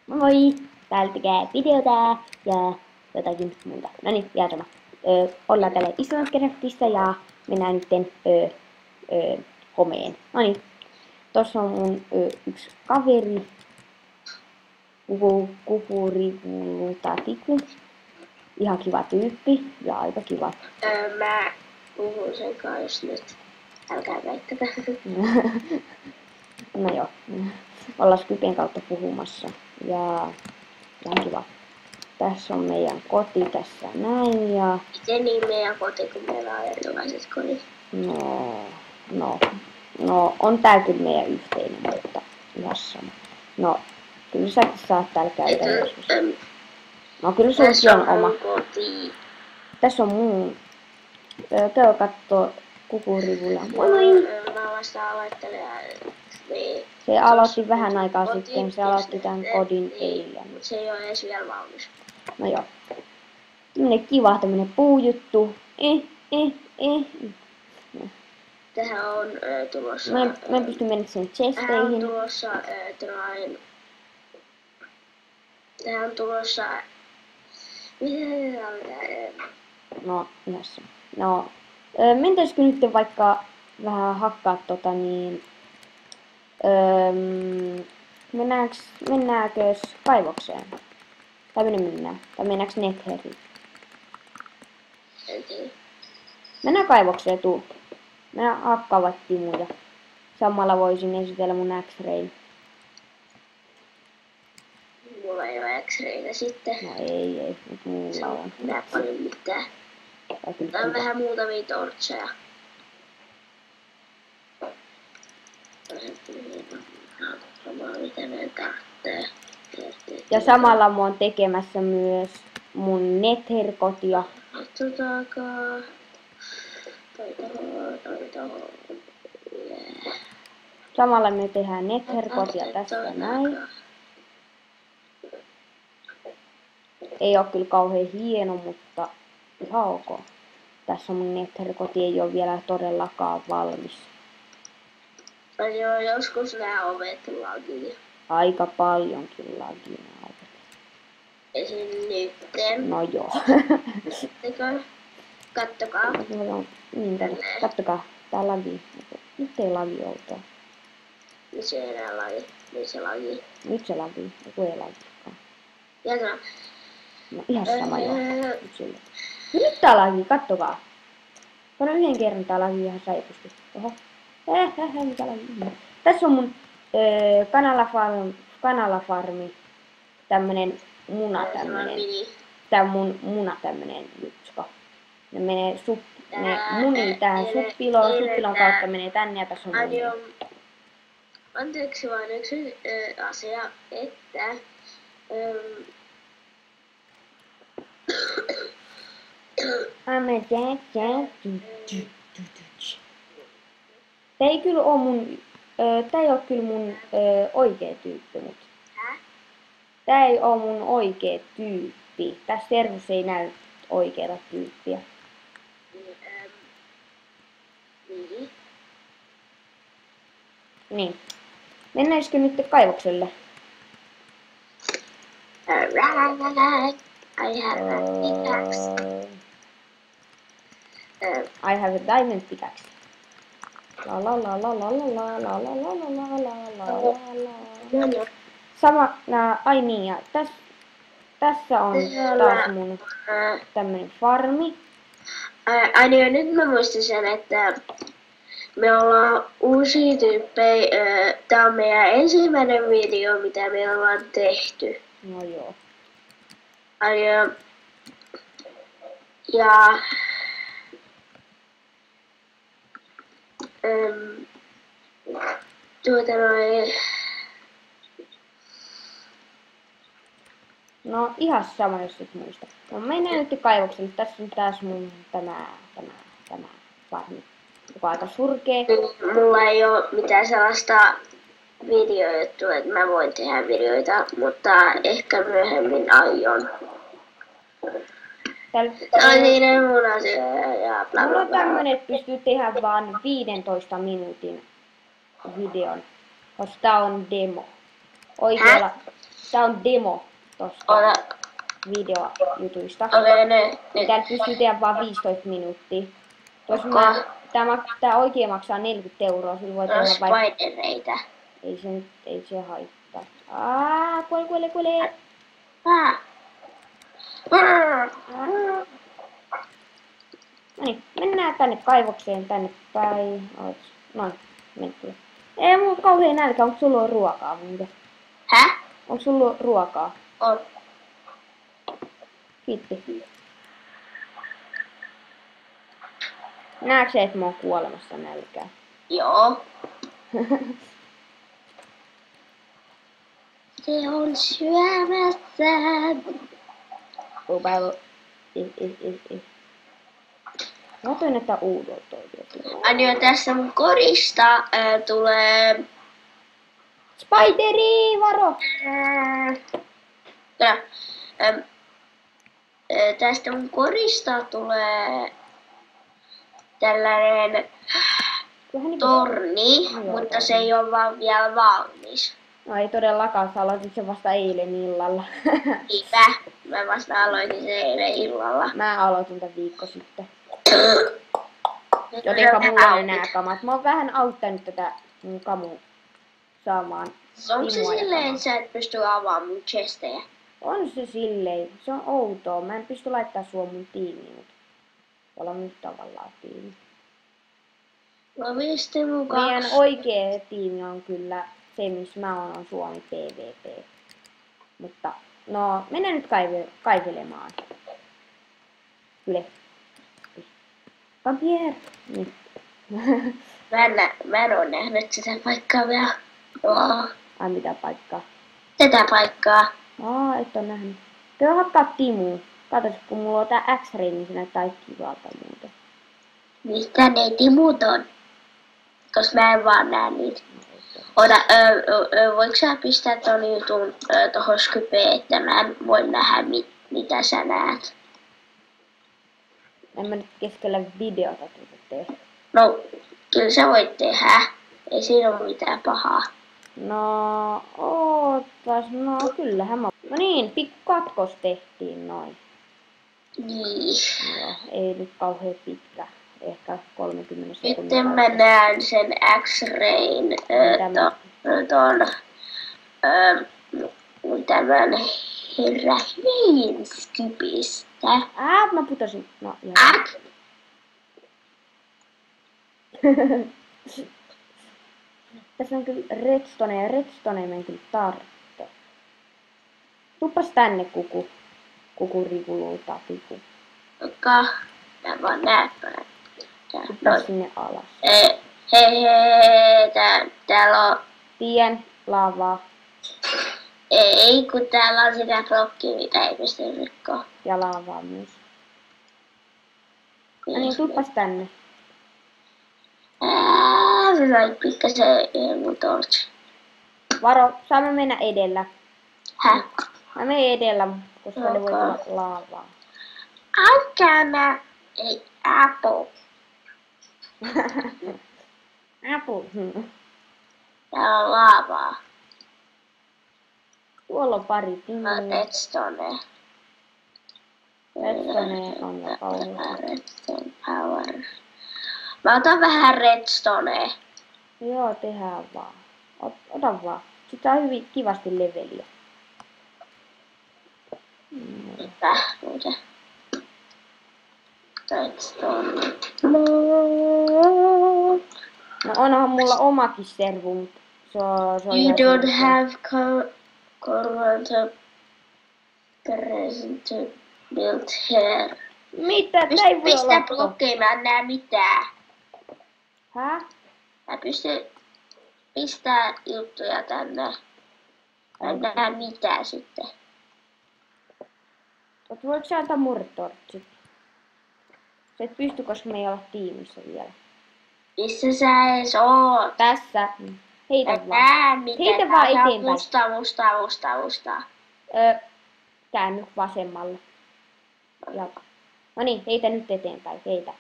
Moi! Täällä tekee videota ja jotakin muuta. No niin, ihan sama. Ollaan täällä Islandscraftissa ja mennään nytten homeen. No niin, tossa on mun yksi kaveri. Kukurikulu. Ihan kiva tyyppi ja aika kiva. Mä puhun sen kanssa nyt. Älkää väittäkää. No joo. Ollaan Skypen kautta puhumassa. Ja ihan kiva. Tässä on meidän koti tässä näin ja... Miten niin meidän koti, kun meillä on erilaiset kodit? No, on tää kyllä meidän yhteinen, mutta ihan sama. No, kyllä säkin saat täällä käydä joskus. No kyllä sulki on oma. Koti. Tässä on mun. Käy kattoo Kukurivulla. Moi moi! Mä vasta aloittelen. Niin. Se aloitti vähän aikaa sitten, se aloitti tämän kodin eilen. Mutta se ei ole edes vielä valmis. No joo. Tämmönen kiva tämmönen puujuttu. Tähän on tulossa... Mä en pysty mennä sinne chesteihin. Tähän on tulossa... Tähän on tulossa... Mitä tää on? No, yhdessä. No, mentäisikö nyt vaikka vähän hakkaa mennäänkö kaivokseen? Tai minne mennään? Tai mennäänkö Netheriin? En tiedä. Mennään kaivokseen, tuu. Mennään hakkaavat timuja. Samalla voisin esitellä mun X-rayn. Mulla ei ole X-raytä sitten. No ei, mut mulla on. Nää paljon mitään. Tää on vähän muutamia tortseja. Mitä ne tarvitsee. Ja samalla mä oon tekemässä myös mun Nether-kotia. Samalla me tehdään Nether-kotia tässä näin. Ei oo kyllä kauhean hieno, mutta ihan ok. Tässä mun Nether-koti ei oo vielä todellakaan valmis. Joo, joskus nää ovet lagii. Aika paljonkin lagii nää ovet. Esim. Nytten. No joo. Kattokaa. Niin tänne. Kattokaa. Tää lagii. Nyt ei lagi outoa. Missä ei enää lagi? Missä lagii? Nyt se lagii. Joku ei lagiikaan. Jatka. No ihan sama joo. Nyt tää lagii. Kattokaa. Pano yhden kerran tää lagii ihan saipusti. Oho. Mikä lagii? Tässä on mun kanalafarmi. Tämmönen muna tämmönen. Tää on mun muna tämmönen jutska. Ne menee ne munii tähän suppiloon. Suppilon kautta menee tänne ja tässä on munia. Anteeksi vaan yksi asia, että Tää ei kyllä oo mun oikee tyyppi, mut. Tää ei oo mun oikee tyyppi. Tässä servussa ei näy oikeeta tyyppiä. Niin. Mennäisikö nyt kaivokselle? I have a pickaxe. I have a diamond pickaxe. Sama, ai niin, ja tässä on taas mun tämmönen farmi. Ai niin, nyt mä muistin sen, että me ollaan uusia tyyppejä. Tää on meidän ensimmäinen video, mitä me ollaan tehty. No joo. Ja No ihan sama, jos et muista. No mennään nyt kaivokselle. Tässä on taas mun tämä farmi. Joka on aika surkee. Mulla ei oo mitään sellaista videojuttua, että mä voin tehdä videoita, mutta ehkä myöhemmin aion. On niiden mun asia ja bla Mulla on tämmönen, että pystyy tehdä vaan 15 minuutin videon, koska tää on demo. Oikealla. Tää on demo tosta Ota. videojutuista. Okei, nyt. Täällä pystyy tehdä vaan 15 minuuttia. Okei. Tää oikein maksaa 40 €. Sillä voi tehdä vaikka... Spidereitä. Ei se haittaa. Kuole. Noniin, mennään tänne kaivokseen tänne päin. Noin, mentiin. Ei mulla kauhea nälkä, onko sulla ruokaa muuten? Häh? Onko sulla ruokaa? On. Kiitti. Näetkö, että mä oon kuolemassa nälkään? Joo. Se on syömässä. Mä toin, että uudolta oikein. Aina tässä mun korista tulee... Spideri, varo! Tästä mun korista tulee tällainen torni, mutta se ei ole vaan vielä valmis. No ei todellakaan, sä aloitit sen vasta eilen illalla. Niinpä, mä vasta aloitin sen eilen illalla. Mä aloitin tämän viikko sitten. Jotenka mulla on nää kamat. Mä oon vähän auttanut tätä mun kamua saamaan. Onko se silleen, että sä et pysty avaamaan mun chestejä? On se silleen. Se on outoa. Mä en pysty laittaa sua mun tiimiin, mutta ollaan nyt tavallaan tiimi. No mistä mun Meidän oikea tiimi on kyllä se, missä mä on Suomi PvP. Mutta no, mennään nyt kaivelemaan. Kyllä. Papier. Niin. Mä en oo nähnyt sitä paikkaa vielä. Ai mitä paikkaa? Tätä paikkaa. Et on nähnyt. Kyllä hakkaa Timu. Katos, kun mulla on tää X-ray, niin se näyttää kivalta muuten. Mistä ne timut on? Koska mä en vaan näe niitä. Voiko sä pistää ton jutun tohon Skypeen, että mä en voi nähdä mitä sä näet? En mä nyt keskellä videota tuota tehdä. No, kyllä sä voit tehdä. Ei siinä ole mitään pahaa. No, ootas, no kyllähän mä... No niin, pikku katkos tehtiin noin. Niin. Joo, ei nyt kauhean pitkä. Ehkä 30 sekuntia. Sitten mä näen sen X-rayn tämän herra Heinskipistä. Mä putosin. No, joo. Tässä on kyllä redstone ja redstone mä en kyllä tarvitse. Tuppas tänne kukurikuluuta piku. Mä vaan näen. Tuppas sinne alas. Hei, täällä on... Tien, lavaa. Ei, kun täällä on sitä blokkia, mitä ei pysty rikkoa. Ja lavaa myös. No niin, tuppas tänne. Sä sait pikkasen mun torch. Varo, saamme mennä edellä. Häh? Mä menen edellä, koska ne voi tulla laavaa. Aukana. Ei, apple. Apple. Täällä on laavaa. Tuolla on pari timuja. Redstone. Redstone on jo kauheaa. Redstone power. Mä otan vähän redstone. Joo, tehdään vaan. Ota vaan. Sitten saa hyvin kivasti leveliä. Mitä muuten? Redstone. No onhan mulla omakin servu, mutta se on You don't have current present built here. Mitä? Tää ei voi Pistä olla. blokkeja, mä en näe mitään. Häh? Mä pystyn pistää juttuja tänne. Mä en näe mitään sitten. Voitko sä antaa murtortsit? Sä et pysty, koska me ei olla tiimissä vielä. Missä sä ees oot? Tässä. Heitä Mä vaan. näen mitään. Heitä vaan Tää on eteenpäin. musta. Käänny vasemmalle. Ja. No niin, heitä nyt eteenpäin. Heitä.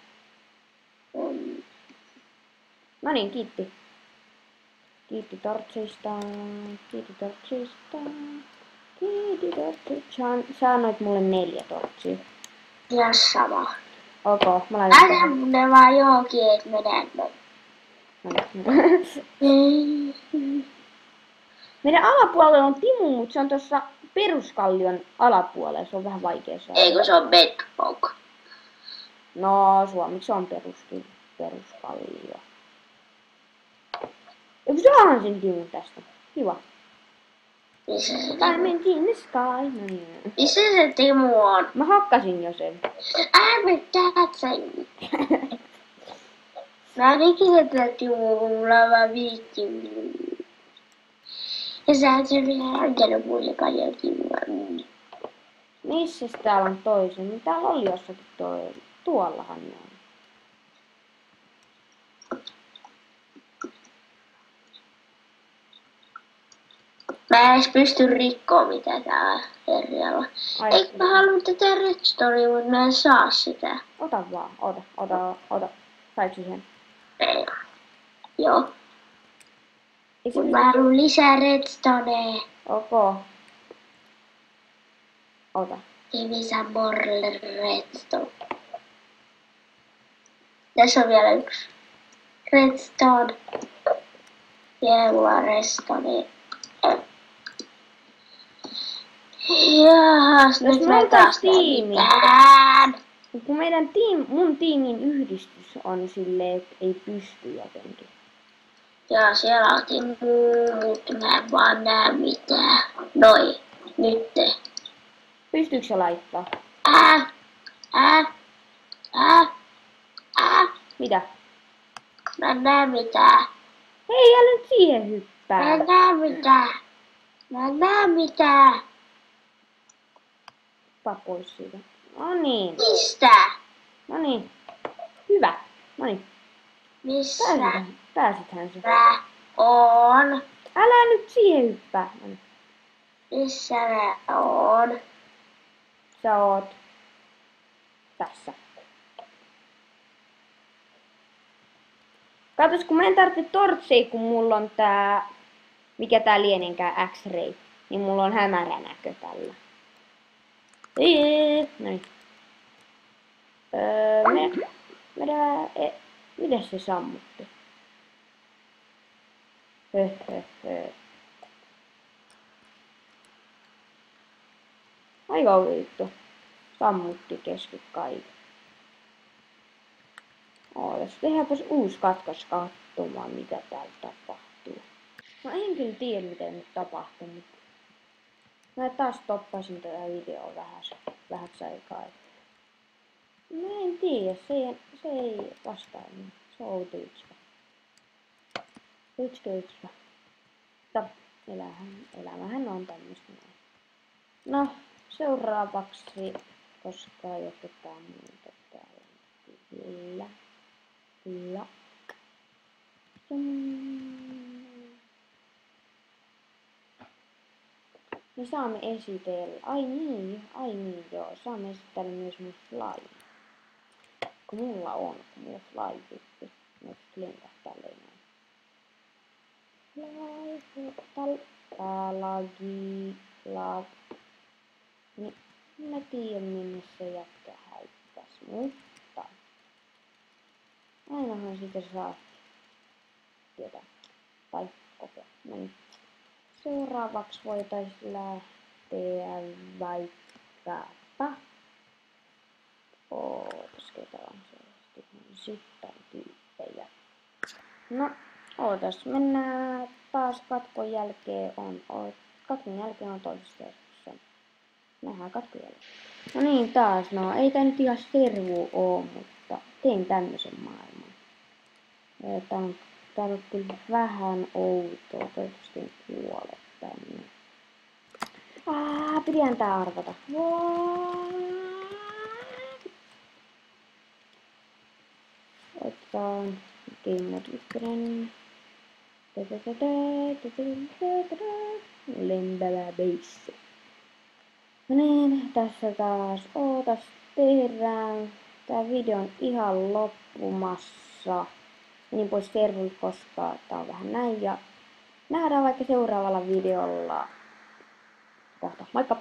No niin, kiitti. Kiitti tortseista. Sä annoit mulle 4 tortsia. Ja sama. Ok, mä laitan Älä ne vaan johonkin, et mene noin. Meidän alapuolella on Timu, mutta se on tuossa peruskallion alapuolella. Se on vähän vaikea saada. Eikö se on bedrock? No, suomeksi on peruskallio. Eikö saahan sen Timun tästä? Kiva. Missä se Diamond in the sky. No niin. Missä se Timu on? Mä hakkasin jo sen. Äämettää sen. Mä en ikinä tätä Timua, kun mulla on vaan 50. Ja sä oot sen vielä antanut mulle paljon Timua. Missä täällä on toisen? Niin täällä oli jossakin toinen. Tuollahan ne on. Mä en edes pysty rikkoa mitä täällä herjalla. Eikö mä halua tätä redstonea, mutta mä en saa sitä. Ota vaan. Ota. Saitko sen? Ei. Joo. Eikö Mut mä haluan lisää redstonea. Ok. Ota. Give me some more redstone. Tässä on vielä yksi. Redstone. Ja mulla on redstone. Jaahas, Jos nyt me mä taas tiimi. mitään. Kun mun tiimin yhdistys on silleen, että ei pysty jotenkin. Ja siellä on muu, mutta mä en vaan näe mitään. Noi, nyt. Pystyykö se laittaa? Mitä? Mä en näe mitään. Hei, älä nyt siihen Mä hyppää. en näe mitään. Mä en näe mitään. Paa pois siitä. No niin. Mistä? No niin. Hyvä. No niin. Missä Pääsithän se. mä oon? Älä nyt siihen hyppää. No niin. Missä mä oon? Sä oot tässä. Katos, kun mä en tarvitse tortseja, kun mulla on tää, mikä tää lienenkään X-ray, niin mulla on hämärä näkö tällä. Noin. Mitäs se sammutti? Aika vittu. Sammutti kesken kaiken. Ootas, tehdäänpäs uusi katkaus katsomaan, mitä täällä tapahtuu. No en kyllä tiedä, mitä nyt tapahtuu, mutta mä taas toppasin tätä videoa vähäksi aikaa. Mä en tiedä, se ei vastaa niin. Se on outo ykspä. Ykspä. Elämähän on tämmöistä näin. No, seuraavaksi, koska jotain muuta täällä. Kyllä. Me saamme esitellä. Ai niin, joo. Saamme esitellä myös mun slime. Kun mulla on slime-typpi. Nyt lentää tälleen näin. Niin, mä tiedän minne se jätkä häippäs, mutta ainahan sitä saa tietää. Tai kokea. No niin. Seuraavaksi voitais lähteä vaikkapa. Ootas ketä on sitten tyyppejä. No, ootas. Mennään taas katkon jälkeen on toisessa versiossa. Nähdään katkon jälkeen. No niin, taas. No, ei tää nyt ihan servu oo, mutta tein tämmösen maailman. Tää on kyllä vähän outoa. Toivottavasti en kuole tänne. Pidään tää arvata. Otetaan Game Mode 1. Lempälä base. No niin, tässä taas ootas tehdään. Tää video on ihan loppumassa. Menin pois servulta, koska tää on vähän näin. Ja nähdään vaikka seuraavalla videolla kohta. Moikka!